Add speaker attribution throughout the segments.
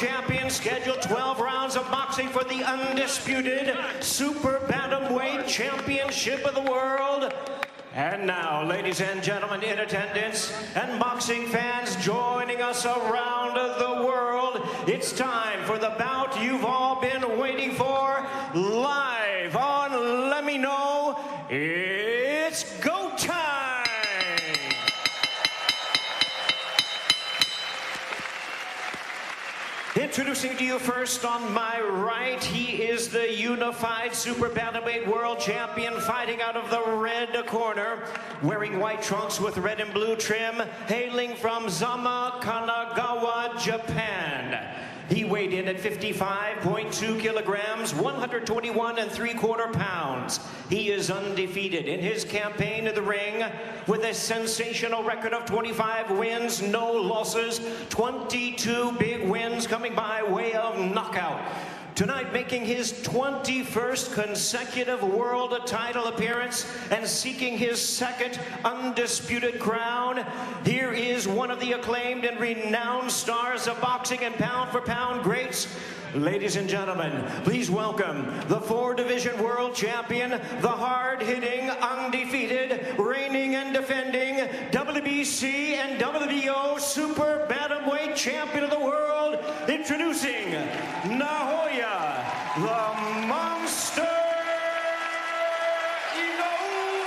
Speaker 1: Champion, scheduled 12 rounds of boxing for the undisputed Super Bantamweight Championship of the World. And now, ladies and gentlemen in attendance and boxing fans joining us around the world, it's time for the bout you've all been waiting for, live on Let Me Know. It's go time! Introducing to you first on my right, he is the unified Super Bantamweight World Champion, fighting out of the red corner, wearing white trunks with red and blue trim, hailing from Zama, Kanagawa, Japan. He weighed in at 55.2 kilograms, 121 3/4 pounds. He is undefeated in his campaign in the ring with a sensational record of 25 wins, no losses, 22 big wins coming by way of knockout. Tonight, making his 21st consecutive world title appearance and seeking his second undisputed crown, here is one of the acclaimed and renowned stars of boxing and pound-for-pound greats. Ladies and gentlemen, please welcome the 4-division world champion, the hard-hitting, undefeated, reigning and defending WBC and WBO Super Bantamweight Champion of the World, introducing Naoya, the Monster Inoue!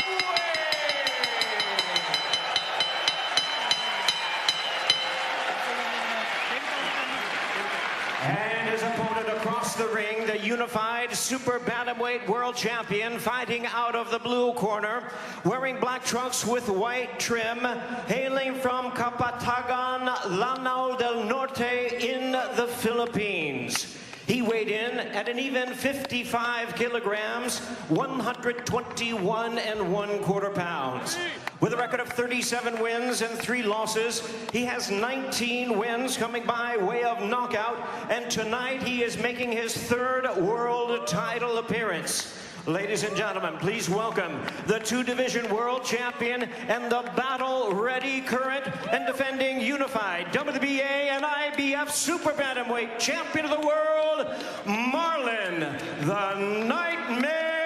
Speaker 1: And his opponent across the ring, the unified Super Bantamweight World Champion, fighting out of the blue corner, wearing black trunks with white trim, hailing from Kapatagan, Lanao del Norte in the Philippines. He weighed in at an even 55 kilograms, 121 1/4 pounds. With a record of 37 wins and 3 losses, he has 19 wins coming by way of knockout, and tonight he is making his 3rd world title appearance. Ladies and gentlemen, please welcome the 2-division world champion and the battle-ready current and defending unified WBA and IBF Super Bantamweight Champion of the World, Marlon the Nightmare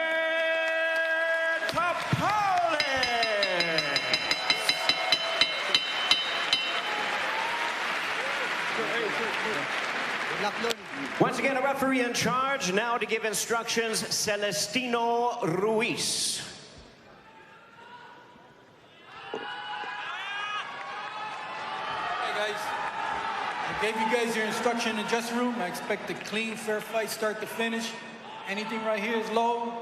Speaker 1: Tapalis! Once again, a referee in charge, now to give instructions, Celestino Ruiz.
Speaker 2: Hey guys, I gave you guys your instruction in the dressing room. I expect a clean, fair fight, start to finish. Anything right here is low,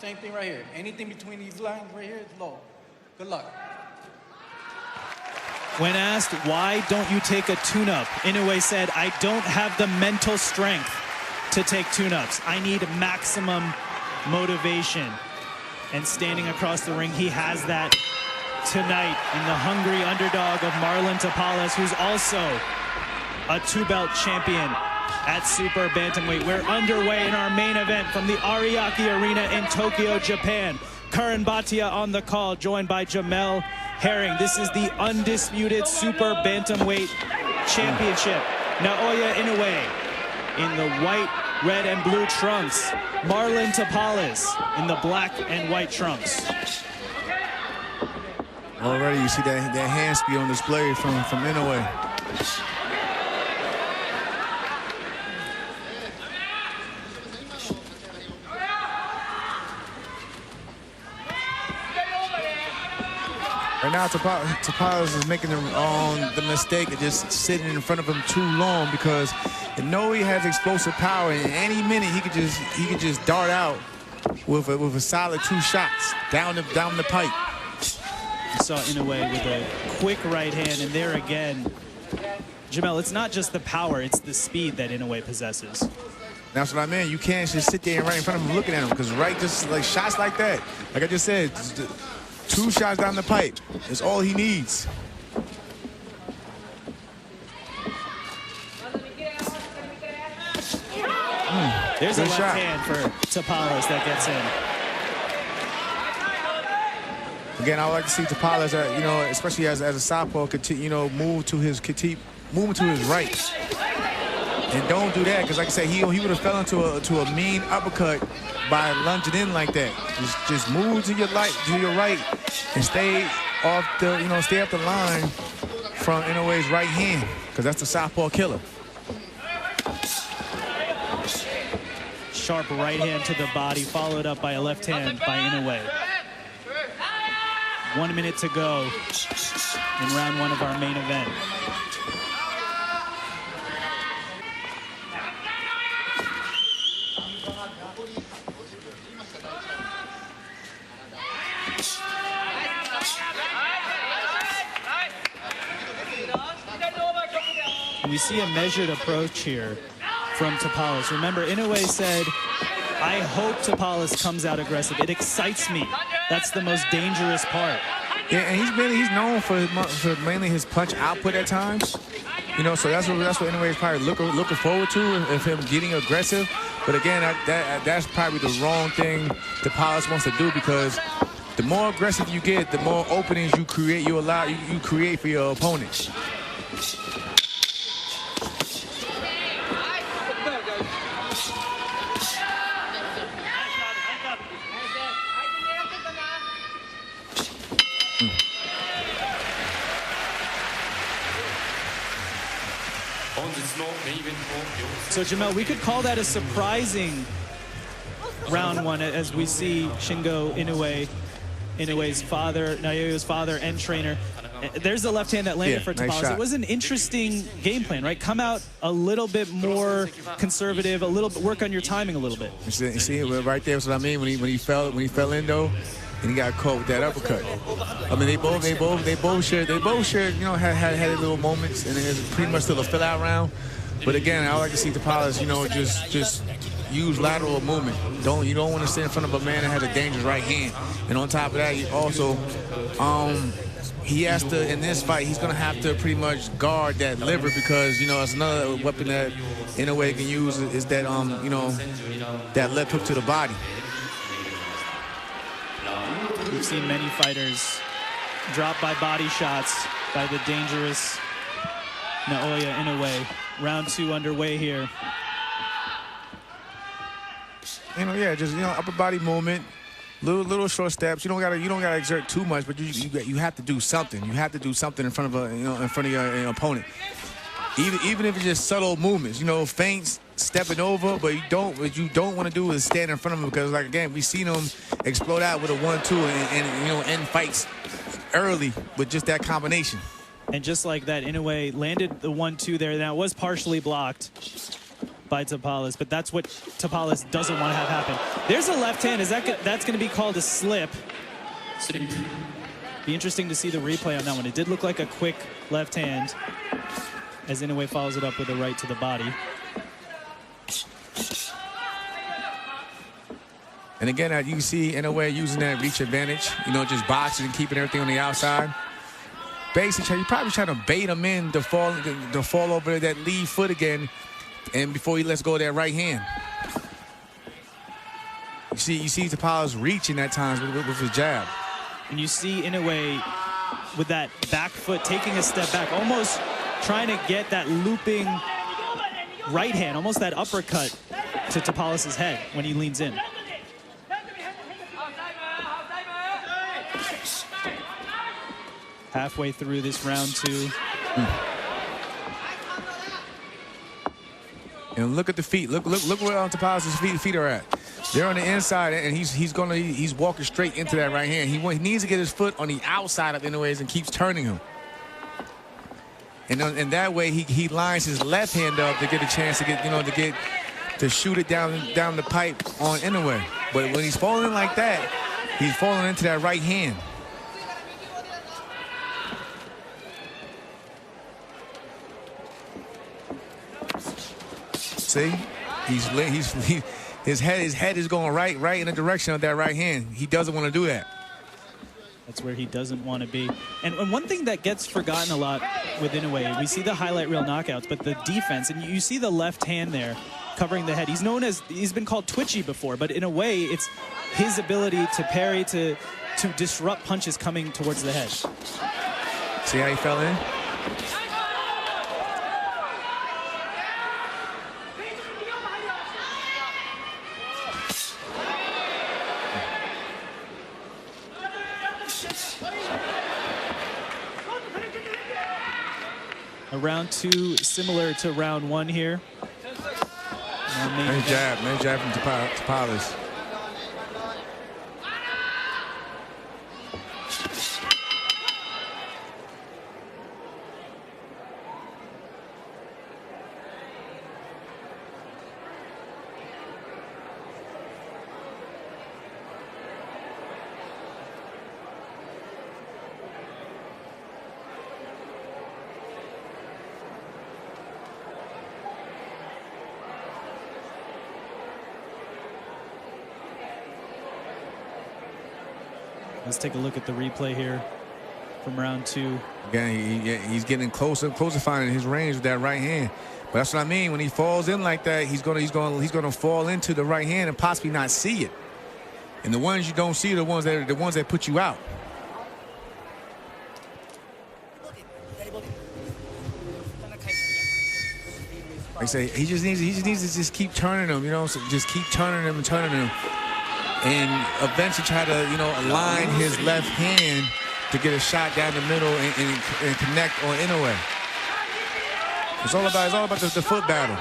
Speaker 2: same thing right here. Anything between these lines right here is low. Good luck.
Speaker 3: When asked, why don't you take a tune-up, Inoue said, I don't have the mental strength to take tune-ups. I need maximum motivation. And standing across the ring, he has that tonight in the hungry underdog of Marlon Tapalis, who's also a 2-belt champion at Super Bantamweight. We're underway in our main event from the Ariake Arena in Tokyo, Japan. Karan Bhatia on the call, joined by Jamel Herring. This is the undisputed Super Bantamweight Championship. Naoya Inoue in the white, red, and blue trunks. Marlon Tapalis in the black and white trunks.
Speaker 4: Already you see that hand speed on display from Inoue. Right now, Tapalis is making the mistake of just sitting in front of him too long, because Inoue has explosive power, and any minute he could just dart out with a solid 2 shots down the pipe.
Speaker 3: You saw Inoue with a quick right hand, and there again, Jamel, it's not just the power, it's the speed that Inoue possesses.
Speaker 4: That's what I mean. You can't just sit there and right in front of him looking at him, because just like shots like that, like I just said, 2 shots down the pipe is all he needs.
Speaker 3: There's a left hand for Tapalis that gets in.
Speaker 4: Again, I would like to see Tapalis, especially as a southpaw, continue, move to his right. And don't do that, because like I said, he would have fell into a mean uppercut by lunging in like that. Just move to your right, and stay off the line from Inoue's right hand, because that's the southpaw killer.
Speaker 3: Sharp right hand to the body, followed up by a left hand by Inoue. 1 minute to go in round 1 of our main event. We see a measured approach here from Tapalis. Remember, Inoue said, I hope Tapalis comes out aggressive. It excites me. That's the most dangerous part.
Speaker 4: Yeah, and he's known for mainly his punch output at times. You know, so that's what Inoue is probably looking forward to, of him getting aggressive. But again, that's probably the wrong thing Tapalis wants to do, because the more aggressive you get, the more openings you create. You create for your opponent.
Speaker 3: So, Jamel, we could call that a surprising round 1, as we see Shingo Inoue's father, Naoya's father and trainer. There's the left hand that landed for Tapalis.
Speaker 4: Nice,
Speaker 3: it was an interesting game plan, right? Come out a little bit more conservative, work on your timing a little bit.
Speaker 4: You see, right there is what I mean. When he fell in though, and he got caught with that uppercut. I mean, they both shared, you know, had their little moments, and it was pretty much still a fill-out round. But again, I like to see Tapalis, you know, just use lateral movement. You don't want to sit in front of a man that has a dangerous right hand. And on top of that, he also, he has to, in this fight, he's going to have to pretty much guard that liver, because, you know, it's another weapon that Inoue can use is that, you know, that left hook to the body.
Speaker 3: We've seen many fighters dropped by body shots by the dangerous Naoya Inoue. Round 2 underway here.
Speaker 4: You know, yeah, just, you know, upper body movement, little short steps. You don't gotta exert too much, but you have to do something. You have to do something in front of your opponent. Even if it's just subtle movements, you know, feints, stepping over, but what you don't want to do is stand in front of him, because, like, again, we've seen him explode out with a 1-2 and you know, end fights early with just that combination.
Speaker 3: And just like that, Inoue landed the 1-2 there. Now, it was partially blocked by Tapalis, but that's what Tapalis doesn't want to have happen. There's a left hand. That's going to be called a slip. Be interesting to see the replay on that one. It did look like a quick left hand, as Inoue follows it up with a right to the body.
Speaker 4: And again, you can see Inoue using that reach advantage, you know, just boxing and keeping everything on the outside. Basically, you're probably trying to bait him in to fall over that lead foot again, and before he lets go of that right hand. You see Tapalis reaching at times with his jab.
Speaker 3: And you see Inoue with that back foot taking a step back, almost trying to get that looping right hand, almost that uppercut to Tapalis' head when he leans in. Halfway through this round 2.
Speaker 4: And look at the feet. Look where Tapalis' feet are at. They're on the inside, and he's walking straight into that right hand. He needs to get his foot on the outside of Inoue's and keeps turning him. And that way he lines his left hand up to get a chance to get to shoot it down the pipe on Inoue. But when he's falling like that, he's falling into that right hand. See, his head is going right in the direction of that right hand. He doesn't want to do that.
Speaker 3: That's where he doesn't want to be. And one thing that gets forgotten a lot with Inoue, we see the highlight reel knockouts, but the defense, and you see the left hand there covering the head. He's been called twitchy before, but in a way, it's his ability to parry, to disrupt punches coming towards the head.
Speaker 4: See how he fell in?
Speaker 3: A round 2 similar to round 1 here.
Speaker 4: Nice jab from Tapalis.
Speaker 3: Let's take a look at the replay here from round 2.
Speaker 4: Again, he's getting closer finding his range with that right hand. But that's what I mean. When he falls in like that, he's gonna fall into the right hand and possibly not see it. And the ones you don't see are the ones that put you out. Like I say, he just needs to just keep turning them, you know, so just keep turning them and turning them. And eventually try to, you know, align his left hand to get a shot down the middle and connect on Inoue. It's all about the foot battle.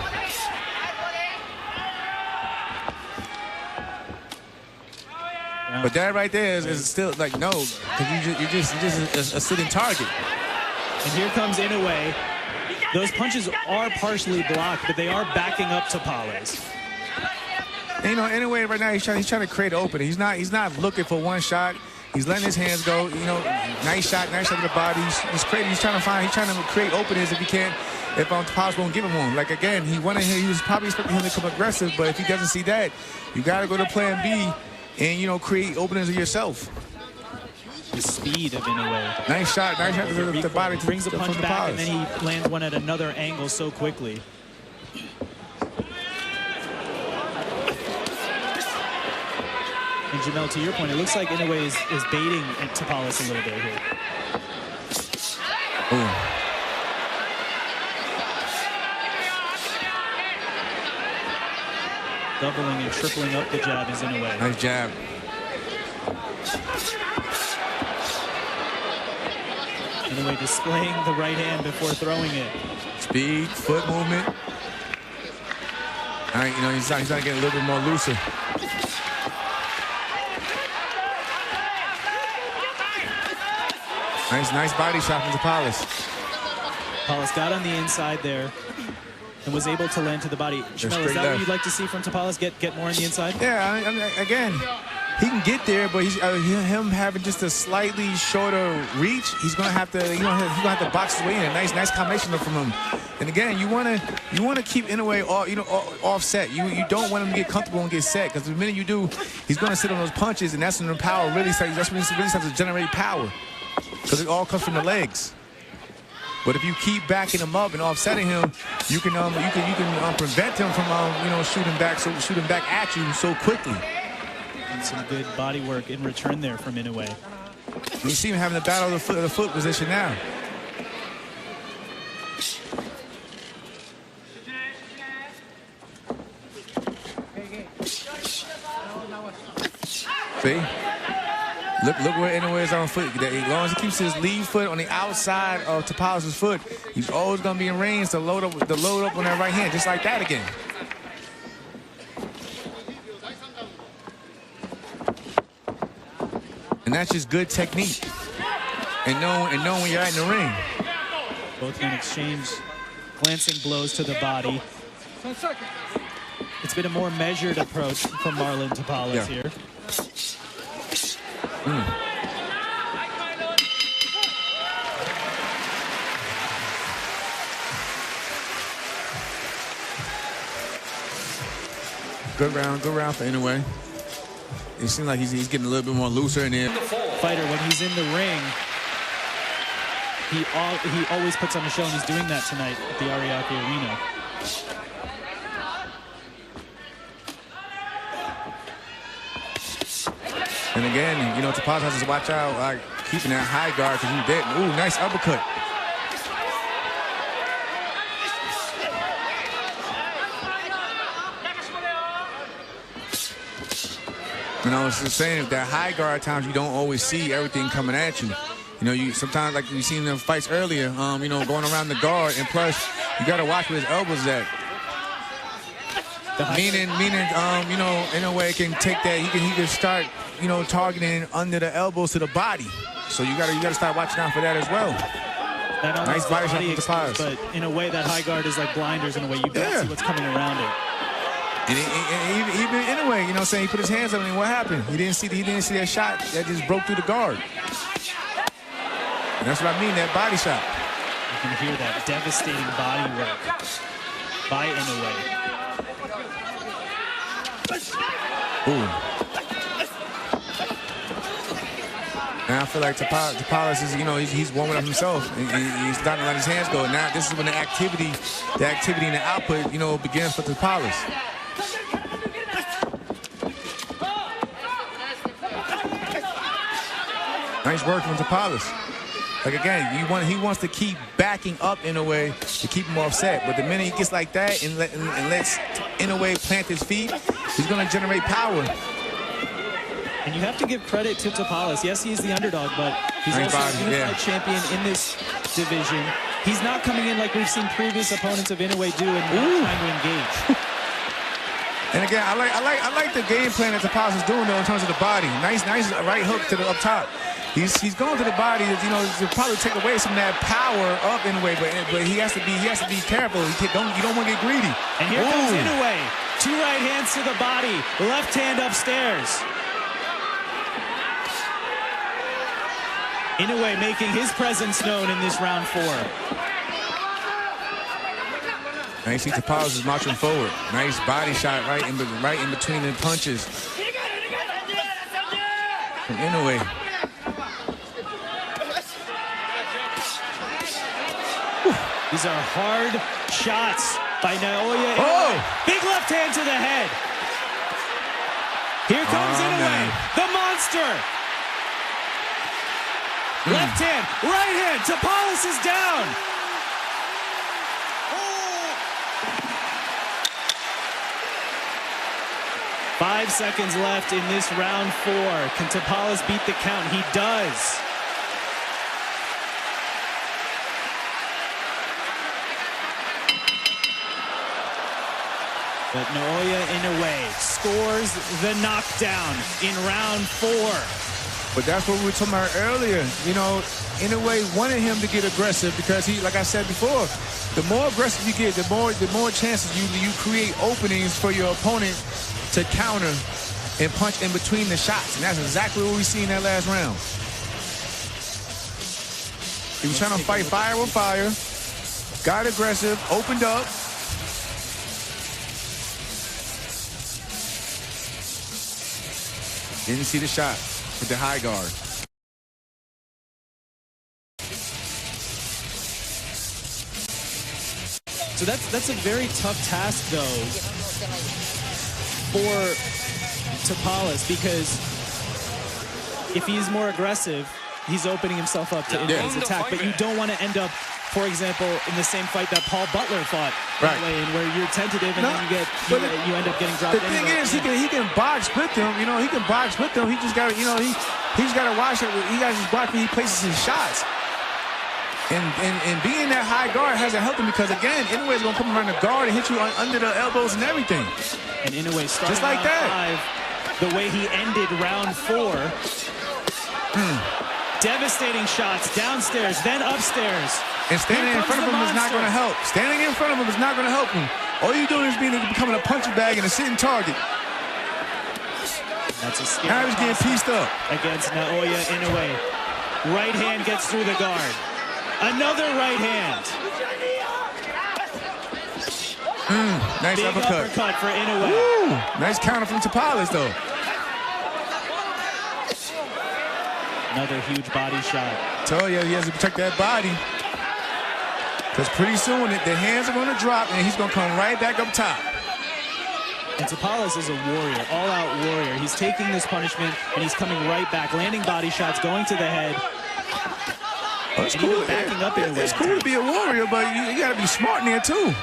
Speaker 4: But that right there is still like no, because you're just a sitting target.
Speaker 3: And here comes Inoue. Those punches are partially blocked, but they are backing up Tapalis.
Speaker 4: And, you know, anyway, right now he's trying to create an opening. He's not looking for one shot. He's letting his hands go. You know, nice shot to the body. He's trying to create openings if he can. If Tapalis won't give him one. Like again, he was probably expecting him to come aggressive, but if he doesn't see that, you got to go to plan B and, you know, create openings of yourself.
Speaker 3: The speed of Inoue.
Speaker 4: Nice shot to the body.
Speaker 3: Brings the punch back, and then he lands one at another angle so quickly. And Jamel, to your point, it looks like Inoue is baiting Tapalis a little bit here.
Speaker 4: Ooh.
Speaker 3: Doubling and tripling up the jab is Inoue.
Speaker 4: Nice jab.
Speaker 3: Inoue displaying the right hand before throwing it.
Speaker 4: Speed, foot movement. All right, you know, he's not getting a little bit more looser. Nice body shot from Tapalis.
Speaker 3: Tapalis got on the inside there and was able to land to the body. Jamel, is that what you'd like to see from Tapalis? Get more on the inside?
Speaker 4: Yeah, I mean, again, he can get there, but him having just a slightly shorter reach, he's gonna have to, he's gonna have to box his way in. A nice combination from him. And again, you wanna keep Inoue offset. You don't want him to get comfortable and get set, because the minute you do, he's gonna sit on those punches, and that's when the power really starts. That's when he really starts to generate power, because it all comes from the legs. But if you keep backing him up and offsetting him, you can prevent him from shooting back at you so quickly.
Speaker 3: And some good body work in return there from Inoue.
Speaker 4: You see him having the battle of the foot position now. See? Look where Inoue is on foot. As long as he keeps his lead foot on the outside of Tapalis' foot, he's always going to be in range to load up on that right hand, just like that again. And that's just good technique. And knowing when you're out in the ring.
Speaker 3: Both men exchange glancing blows to the body. It's been a more measured approach from Marlon Tapalis here.
Speaker 4: Good round for Inoue. It seems like he's getting a little bit more looser in there.
Speaker 3: Fighter, when he's in the ring, he always puts on a show, and he's doing that tonight at the Ariake Arena.
Speaker 4: And again, you know, Tapalis has to watch out, like keeping that high guard, because he's dead. Ooh, nice uppercut. And I was just saying, if that high guard times, you don't always see everything coming at you. You know, you sometimes, like we've seen in the fights earlier, you know, going around the guard, and plus you got to watch where his elbows at. Meaning, you know, Inoue can take that. He can start, you know, targeting under the elbows to the body. So you gotta start watching out for that as well. Nice body shot from Tapalis.
Speaker 3: But in a way, that high guard is like blinders in a way. You don't see what's coming around it.
Speaker 4: And even Inoue, you know, saying he put his hands up, and what happened? He didn't see that shot that just broke through the guard. And that's what I mean, that body shot.
Speaker 3: You can hear that devastating body work by Inoue.
Speaker 4: Ooh. Now I feel like Tapalis is, you know, he's warming up himself. He's starting to let his hands go. Now this is when the activity and the output, you know, begins for Tapalis. Nice work from Tapalis. Like again, he wants to keep backing up in a way to keep him offset. But the minute he gets like that and lets Inoue plant his feet, he's going to generate power.
Speaker 3: And you have to give credit to Tapalis. Yes, he's the underdog, but he's also a unified champion in this division. He's not coming in like we've seen previous opponents of Inoue do and not trying to engage.
Speaker 4: And again, I like the game plan that Tapalis is doing though in terms of the body. Nice right hook to the up top. He's going to the body, you know, to probably take away some of that power of Inoue, but he has to be careful. You don't want to get greedy.
Speaker 3: And here comes Inoue. 2 right hands to the body, left hand upstairs. Inoue making his presence known in this round 4.
Speaker 4: Now you see Tapalis is marching forward. Nice body shot right in between the punches from Inoue.
Speaker 3: These are hard shots by Naoya Inoue. Big left hand to the head. Here comes Inoue, the monster. Left hand, right hand. Tapalis is down. 5 seconds left in this round 4. Can Tapalis beat the count? He does. But Naoya Inoue scores the knockdown in round 4.
Speaker 4: But that's what we were talking about earlier. You know, Inoue wanted him to get aggressive because he, like I said before, the more aggressive you get, the more chances you create openings for your opponent to counter and punch in between the shots. And that's exactly what we see in that last round. He was trying to fight fire with fire, got aggressive, opened up. Didn't see the shot with the high guard.
Speaker 3: So that's a very tough task, though, for Tapalis, because if he's more aggressive, he's opening himself up to Inoue's attack. But you don't want to end up, for example, in the same fight that Paul Butler fought, and where you're tentative and then you end up getting dropped.
Speaker 4: The thing is, he can box with them. You know, he can box with them. He just got to, you know, he's got to watch it. He got to just watch when he places his shots. And being that high guard hasn't helped him because, again, Inoue's going to come around the guard and hit you under the elbows and everything.
Speaker 3: And Inoue started
Speaker 4: just like
Speaker 3: round 5 the way he ended round 4. Devastating shots downstairs, then upstairs.
Speaker 4: And standing in front of him is not going to help. Standing in front of him is not going to help him. All you're doing is becoming a punching bag and a sitting target.
Speaker 3: That's a scary
Speaker 4: now he's getting pieced up.
Speaker 3: Against Naoya Inoue. Right hand gets through the guard. Another right hand.
Speaker 4: Nice
Speaker 3: big uppercut for Inoue.
Speaker 4: Woo! Nice counter from Tapalis, though.
Speaker 3: Another huge body shot.
Speaker 4: Tell you, he has to protect that body. Because pretty soon the hands are going to drop and he's going to come right back up top.
Speaker 3: And Tapalis is a warrior, all-out warrior. He's taking this punishment and he's coming right back, landing body shots, going to the head.
Speaker 4: Oh, it's cool.
Speaker 3: Backing up in
Speaker 4: it's cool to be a warrior, but you got to be smart in there too.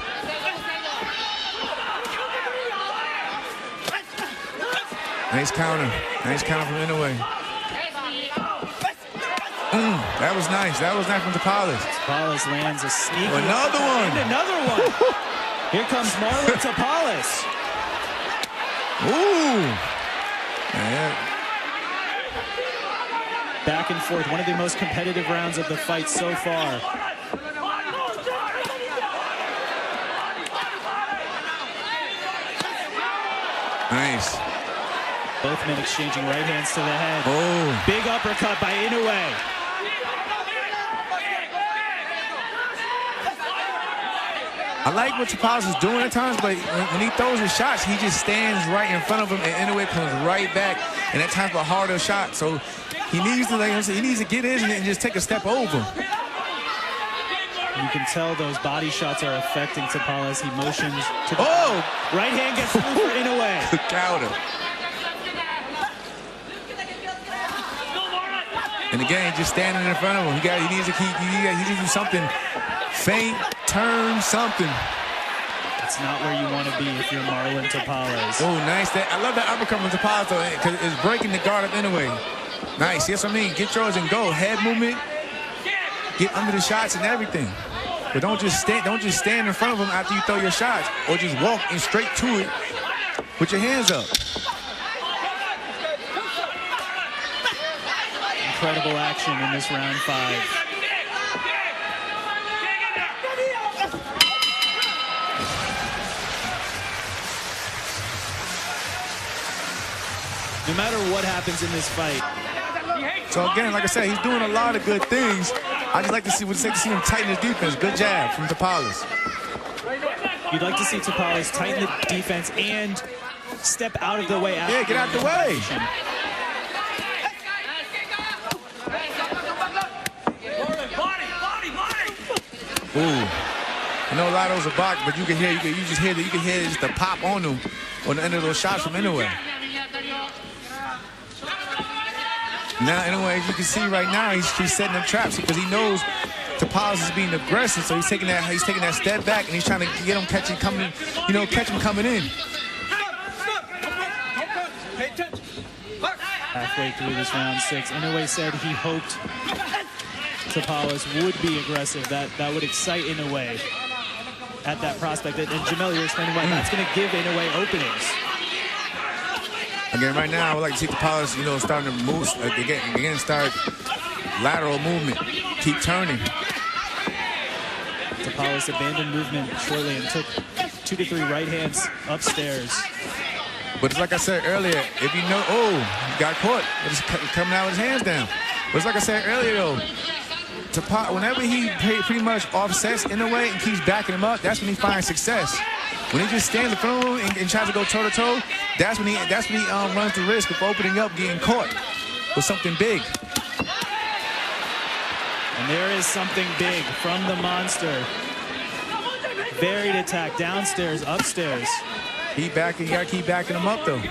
Speaker 4: Nice counter. Nice counter from Inoue. That was nice. That was nice from Tapalis.
Speaker 3: Tapalis lands a sneaky.
Speaker 4: Another one.
Speaker 3: And another one. Here comes Marlon Tapalis.
Speaker 4: Ooh. Man.
Speaker 3: Back and forth. One of the most competitive rounds of the fight so far.
Speaker 4: Nice.
Speaker 3: Both men exchanging right hands to the head.
Speaker 4: Oh.
Speaker 3: Big uppercut by Inoue.
Speaker 4: I like what Tapalis is doing at times, but when he throws his shots, he just stands right in front of him, and Inoue comes right back, and at times a harder shot. So he needs to, he needs to get in and just take a step over.
Speaker 3: You can tell those body shots are affecting Tapalis. He motions to the right hand gets through for Inoue.
Speaker 4: Counter. And again, just standing in front of him. He needs to keep. He needs to do something. Feint, turn, something.
Speaker 3: It's not where you want to be if you're Marlon Tapalis.
Speaker 4: Oh, nice. I love that uppercut from Tapalis though, because it's breaking the guard up Inoue. Nice. Yes, I mean, get yours and go. Head movement. Get under the shots and everything. But don't just stand in front of him after you throw your shots, or just walk in straight to it with your hands up.
Speaker 3: Incredible action in this round 5. No matter what happens in this fight.
Speaker 4: So again, like I said, he's doing a lot of good things. I just like to see him tighten his defense. Good jab from Tapalis.
Speaker 3: You'd like to see Tapalis tighten the defense and step out of the way.
Speaker 4: Yeah, get out the way. Ooh. I know a lot of those are blocked, but you can hear just the pop on them on the end of those shots from Inoue. Now, Inoue, as you can see right now, he's setting up traps because he knows Tapalis is being aggressive, so he's taking that step back and he's trying to get him catch him coming in.
Speaker 3: Halfway through this round 6, Inoue said he hoped Tapalis would be aggressive. That would excite Inoue at that prospect. And Jamel, you're explaining why that's going to give Inoue openings.
Speaker 4: Again, right now, I would like to see Tapalis, starting to move again, start lateral movement, keep turning.
Speaker 3: Tapalis abandoned movement shortly and took 2 to 3 right hands upstairs.
Speaker 4: But it's like I said earlier, if you know, he got caught. It's coming out with his hands down. But it's like I said earlier, though, whenever he pretty much offsets in a way and keeps backing him up, that's when he finds success. When he just stands in front of him and tries to go toe-to-toe, that's when he runs the risk of opening up, getting caught with something big.
Speaker 3: And there is something big from the monster. Varied attack, downstairs, upstairs.
Speaker 4: You gotta keep backing him up, though.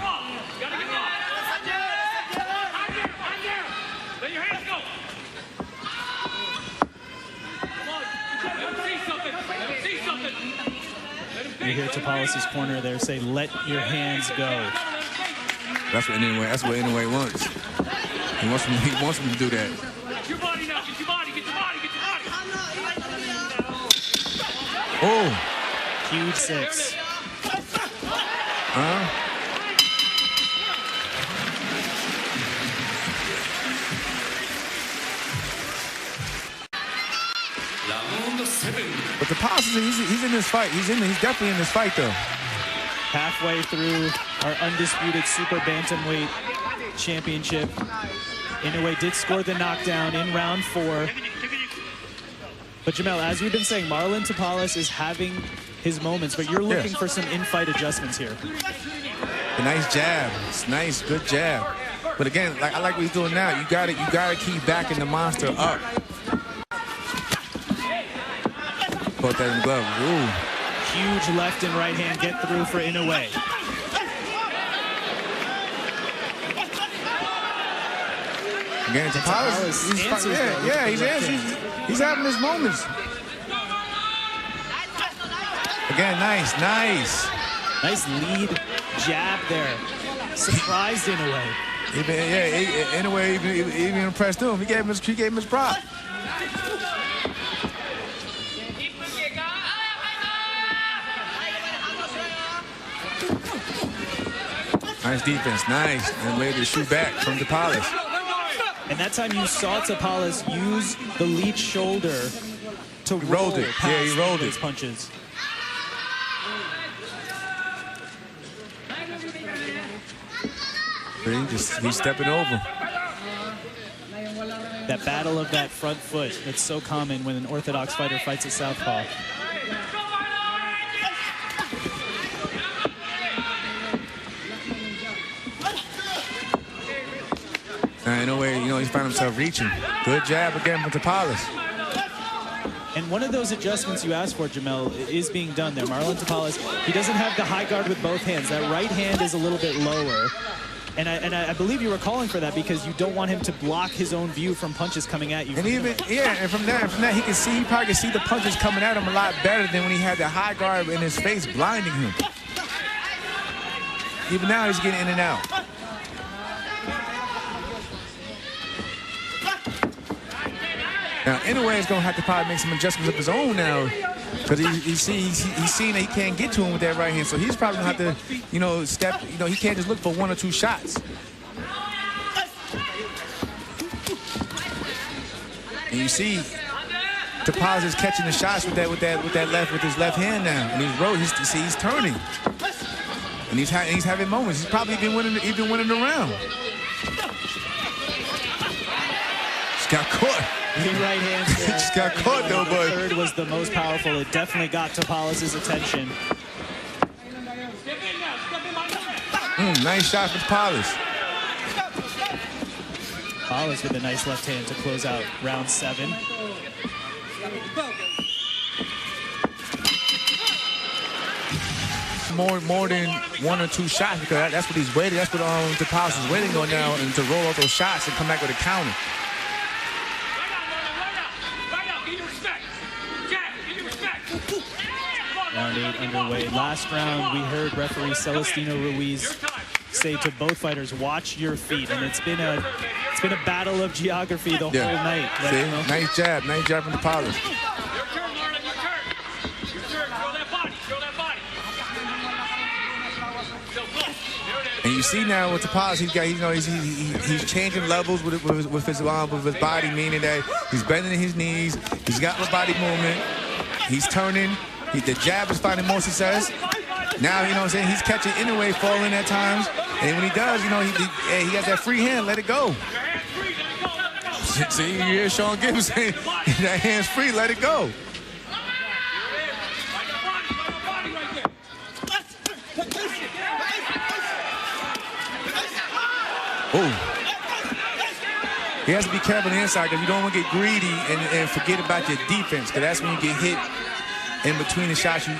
Speaker 3: You hear Tapalis' corner there say, "Let your hands go."
Speaker 4: That's what Inoue wants. He wants him to do that.
Speaker 5: Get your body now. Get your body. Get your body. Get your body.
Speaker 4: Oh.
Speaker 3: Huge 6.
Speaker 4: But Tapalis, he's in this fight. He's definitely in this fight, though.
Speaker 3: Halfway through our undisputed super bantamweight championship, Inoue did score the knockdown in round 4. But Jamel, as we've been saying, Marlon Tapalis is having his moments, but you're looking for some in-fight adjustments here.
Speaker 4: A nice jab. It's nice, good jab. But again, I like what he's doing now. You gotta keep backing the monster up. Put that in the glove. Ooh.
Speaker 3: Huge left and right hand get through for Inoue.
Speaker 4: Again, Tapalis, he's having his moments. Again, nice.
Speaker 3: Nice lead jab there. Surprised Inoue.
Speaker 4: Inoue even impressed him. He gave him his prop. Nice defense, nice. And later to shoot back from Tapalis.
Speaker 3: And that time you saw Tapalis use the lead shoulder to roll
Speaker 4: it.
Speaker 3: past
Speaker 4: Yeah, he rolled
Speaker 3: those
Speaker 4: it.
Speaker 3: punches.
Speaker 4: He's stepping over.
Speaker 3: That battle of that front foot, that's so common when an orthodox fighter fights at southpaw.
Speaker 4: In a way, he's found himself reaching. Good jab again from Tapalis.
Speaker 3: And one of those adjustments you asked for, Jamel, is being done there. Marlon Tapalis, he doesn't have the high guard with both hands. That right hand is a little bit lower. And I believe you were calling for that because you don't want him to block his own view from punches coming at you.
Speaker 4: And and from that, he probably can see the punches coming at him a lot better than when he had the high guard in his face blinding him. Even now, he's getting in and out. Now, Inoue is going to have to probably make some adjustments of his own now, because he's seeing that he can't get to him with that right hand. So he's probably going to have to, step. He can't just look for 1 or 2 shots. And you see, Tapalis is catching the shots with his left hand now, and he's turning, and he's having moments. He's probably even winning the round. Just got caught.
Speaker 3: Big right hand there.
Speaker 4: Just got caught though, but
Speaker 3: the third was the most powerful. It definitely got Tapalis' attention.
Speaker 4: Nice shot from Tapalis.
Speaker 3: Tapalis with a nice left hand to close out round 7.
Speaker 4: More than 1 or 2 shots, because that's what he's waiting. That's what Tapalis is waiting on now, and to roll out those shots and come back with a counter.
Speaker 3: Round 8 underway. Last round, we heard referee Celestino Ruiz say to both fighters, "Watch your feet," and it's been a battle of geography the whole night.
Speaker 4: See? Nice jab from Tapalis. And you see now with Tapalis, he's changing levels with his body, meaning that he's bending his knees, he's got the body movement, he's turning. The jab is finding more success. Now, he's catching Inoue falling at times. And when he does, he has that free hand, let it go. See, you hear Sean Gibbs saying, that hand's free, let it go. Oh. He has to be careful on the inside because you don't want to get greedy and forget about your defense, because that's when you get hit in between the shots, you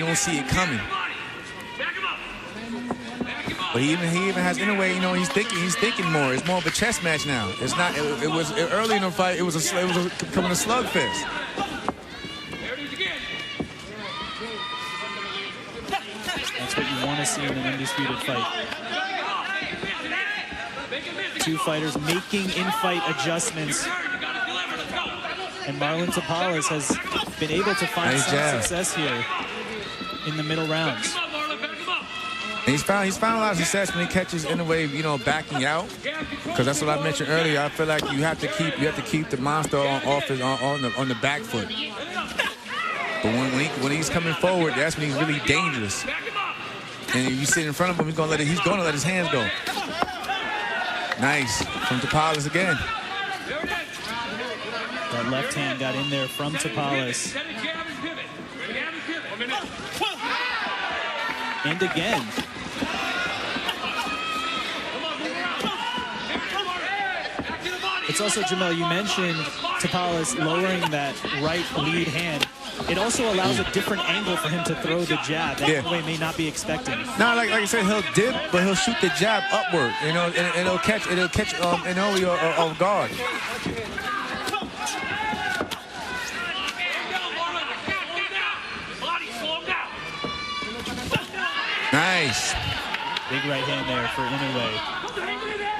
Speaker 4: don't see it coming. But he even has Inoue, he's thinking more. It's more of a chess match now. It's not. It was early in the fight. It was becoming a slugfest.
Speaker 3: That's what you want to see in an undisputed fight. 2 fighters making in-fight adjustments. And Marlon Tapalis has been able to find some success here in the middle rounds.
Speaker 4: And he's found a lot of success when he catches Inoue, backing out, because that's what I mentioned earlier. I feel like you have to keep the monster on the back foot. But when he's coming forward, that's when he's really dangerous. And if you sit in front of him, he's gonna let his hands go. Nice from Tapalis again.
Speaker 3: That left hand got in there from Tapalis. And again. It's also, Jamel, you mentioned Tapalis lowering that right lead hand. It also allows a different angle for him to throw the jab that Inoue may not be expecting.
Speaker 4: No, like I said, he'll dip, but he'll shoot the jab upward, and it'll catch Inoue off guard.
Speaker 3: Nice. Big right hand there for Inoue.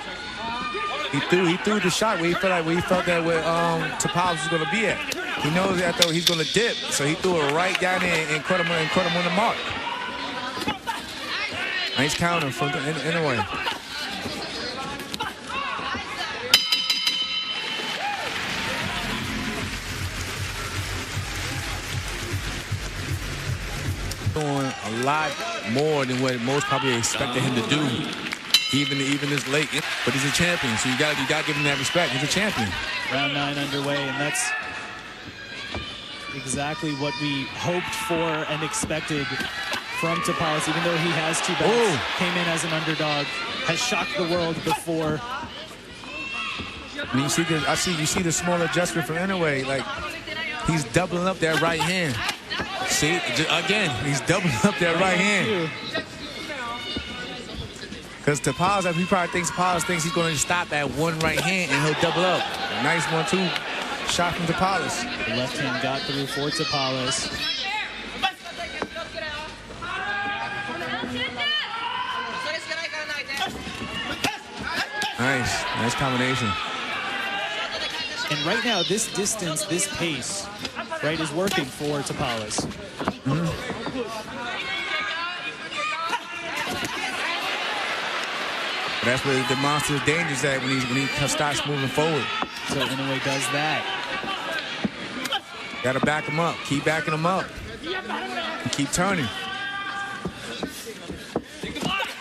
Speaker 4: He threw the shot where he felt that where Tapalis was going to be at. He knows that though he's going to dip, so he threw it right down there and caught him on the mark. Nice counter from Inoue. Doing a lot more than what most probably expected him to do, even this late. But he's a champion, so you got to give him that respect. He's a champion.
Speaker 3: Round 9 underway, and that's exactly what we hoped for and expected from Tapalis, even though he has 2 belts, came in as an underdog, has shocked the world before.
Speaker 4: And you see the small adjustment from Inoue, like he's doubling up that right hand. See, again, he's doubling up that right hand. Because Tapalis, he probably thinks he's going to stop at one right hand and he'll double up. A nice 1-2 shot from Tapalis.
Speaker 3: The left hand got through for Tapalis.
Speaker 4: Nice combination.
Speaker 3: And right now, this distance, this pace, right, is working for Tapalis.
Speaker 4: That's where the monster's dangerous at when he starts moving forward.
Speaker 3: So Inoue does that.
Speaker 4: Got to back him up. Keep backing him up. And keep turning.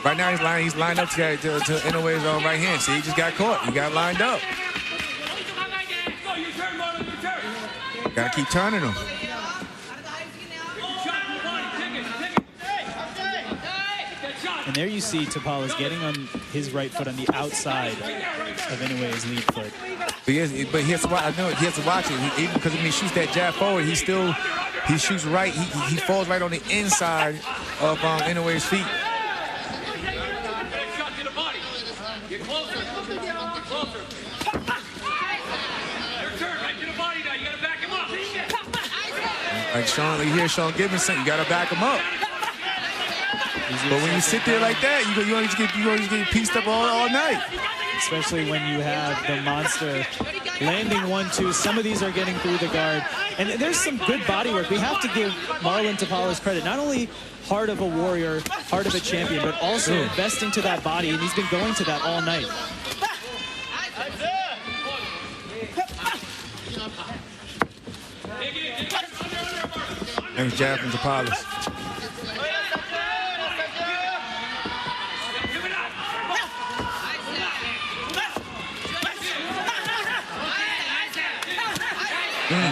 Speaker 4: Right now he's lined up to Inoue's right hand. See, he just got caught. He got lined up. Got to keep turning him.
Speaker 3: And there you see Tapalis getting on his right foot on the outside of Inoue's lead foot.
Speaker 4: But he has to watch. I know he has to watch it. Even because when he shoots that jab forward, he shoots right. He falls right on the inside of Inoue's feet. Like you hear Sean Gibbons saying, you got to back him up. But when you sit there like that, you always get pieced up all night.
Speaker 3: Especially when you have the monster landing 1-2. Some of these are getting through the guard. And there's some good body work. We have to give Marlon Tapalis credit. Not only heart of a warrior, heart of a champion, but also investing to that body. And he's been going to that all night.
Speaker 4: Nice jab from Tapalis.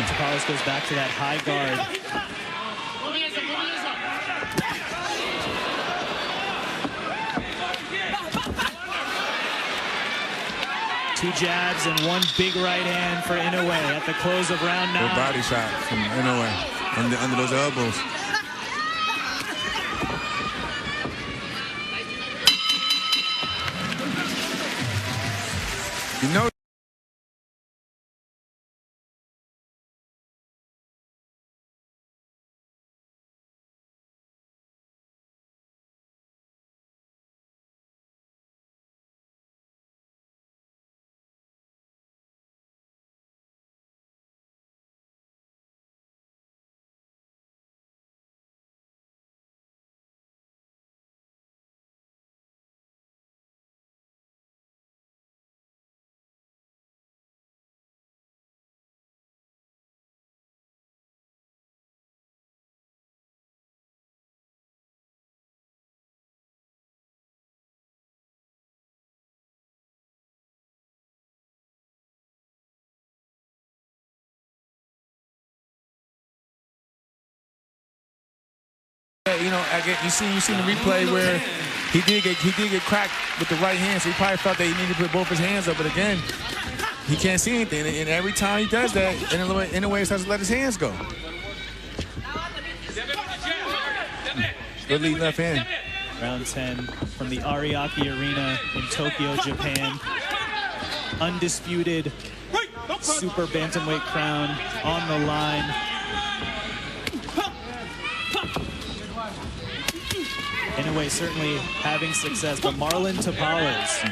Speaker 3: Tapalis goes back to that high guard. Two jabs and one big right hand for Inoue at the close of round 9.
Speaker 4: Good body shot from Inoue under those elbows. You know. You know, again, you see the replay where he did get cracked with the right hand, so he probably felt that he needed to put both his hands up. But again, he can't see anything, and every time he does that, Inoue he starts to let his hands go. Good lead left hand.
Speaker 3: Round 10 from the Ariake Arena in Tokyo, Japan. Undisputed super bantamweight crown on the line. Inoue certainly having success, but Marlon Tapalis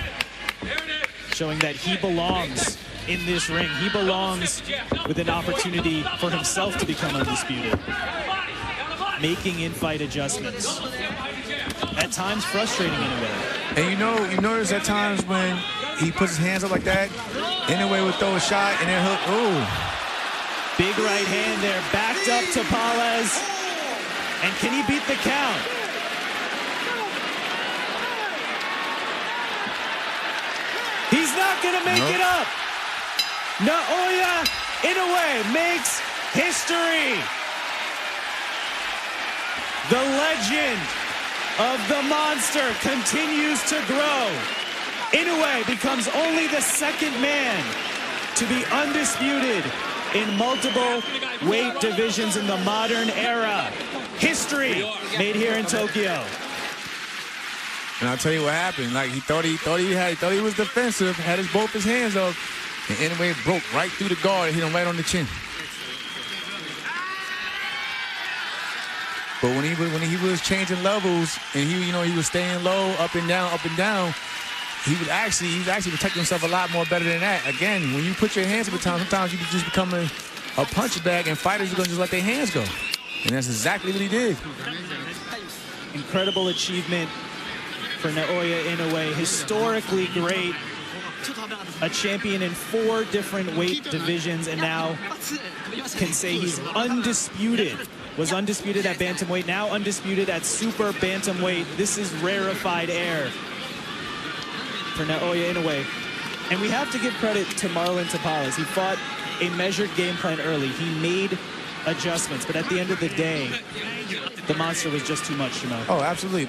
Speaker 3: showing that he belongs in this ring. He belongs with an opportunity for himself to become undisputed. Making in-fight adjustments. At times frustrating in a way.
Speaker 4: And you notice at times when he puts his hands up like that, Inoue would throw a shot and then hook. Ooh.
Speaker 3: Big right hand there, backed up Tapalis. And can he beat the count? He's not gonna make it up. Naoya Inoue makes history. The legend of the monster continues to grow. Inoue becomes only the second man to be undisputed in multiple weight divisions in the modern era. History made here in Tokyo.
Speaker 4: And I'll tell you what happened. Like he thought he was defensive, had both his hands up, and Inoue broke right through the guard and hit him right on the chin. But when he was changing levels and he was staying low, up and down, he's actually protecting himself a lot more better than that. Again, when you put your hands up at times, sometimes you can just become a punch bag, and fighters are gonna just let their hands go. And that's exactly what he did.
Speaker 3: Incredible achievement for Naoya Inoue. Historically great. A champion in 4 different weight divisions, and now can say he's undisputed. Was undisputed at bantamweight, now undisputed at super bantamweight. This is rarefied air for Naoya Inoue. And we have to give credit to Marlon Tapalis. He fought a measured game plan early. He made adjustments, but at the end of the day, the monster was just too much, Shimo.
Speaker 4: Oh, absolutely.